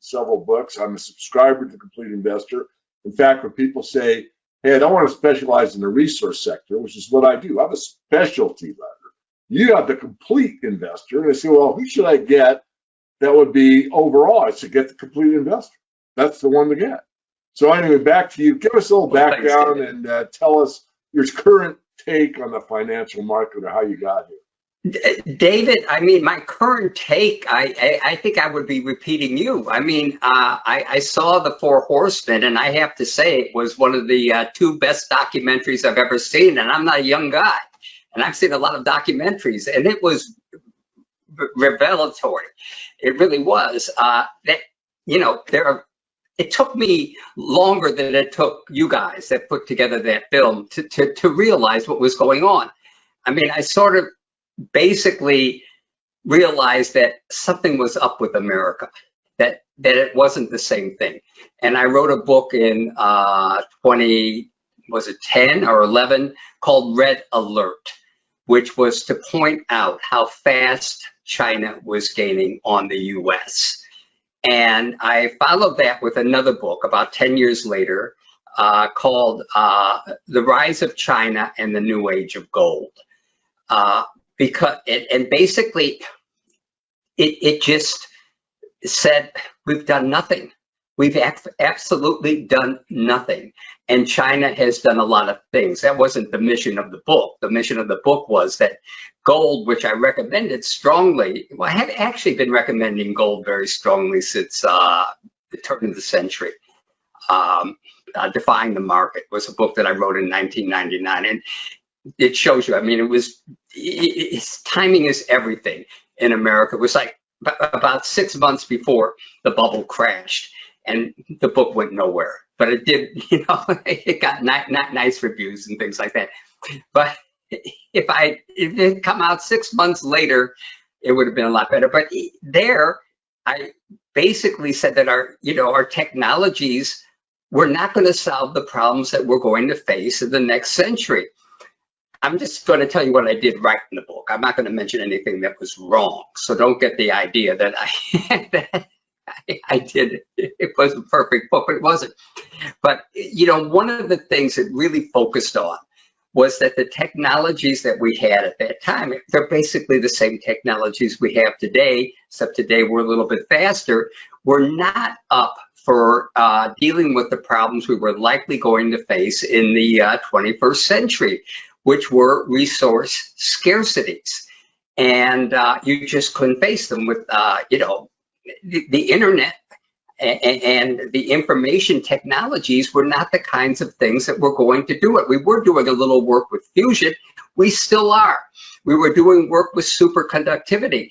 several books. I'm a subscriber to The Complete Investor. In fact, when people say, hey, I don't want to specialize in the resource sector, which is what I do. I'm a specialty lender. You have The Complete Investor. And I say, well, who should I get that would be overall? I should get The Complete Investor. That's the one to get. So anyway, back to you. Give us a little background and tell us your current take on the financial market or how you got here. David, I mean, my current take, I think I would be repeating you. I mean, I saw The Four Horsemen, and I have to say it was one of the two best documentaries I've ever seen. And I'm not a young guy, and I've seen a lot of documentaries, and it was revelatory. It really was. That, you know, it took me longer than it took you guys that put together that film to realize what was going on. I mean, I sort of basically realized that something was up with America, that it wasn't the same thing. And I wrote a book in 2010 or 11 called Red Alert, which was to point out how fast China was gaining on the US. And I followed that with another book about 10 years later called The Rise of China and the New Age of Gold. Because basically it just said we've done nothing. We've absolutely done nothing. And China has done a lot of things. That wasn't the mission of the book. The mission of the book was that gold, which I recommended strongly, well, I have actually been recommending gold very strongly since the turn of the century. Defying the Market was a book that I wrote in 1999. And it shows you, I mean, timing is everything in America. It was like about 6 months before the bubble crashed, and the book went nowhere. But it did, you know, it got not nice reviews and things like that. But if it had come out 6 months later, it would have been a lot better. But there, I basically said that our technologies were not going to solve the problems that we're going to face in the next century. I'm just going to tell you what I did right in the book. I'm not going to mention anything that was wrong. So don't get the idea that I did it was a perfect book, but it wasn't. But, you know, one of the things it really focused on was that the technologies that we had at that time, they're basically the same technologies we have today, except today we're a little bit faster. We're not up for dealing with the problems we were likely going to face in the 21st century, which were resource scarcities. And you just couldn't face them with, you know, the internet and the information technologies were not the kinds of things that were going to do it. We were doing a little work with fusion. We still are. We were doing work with superconductivity.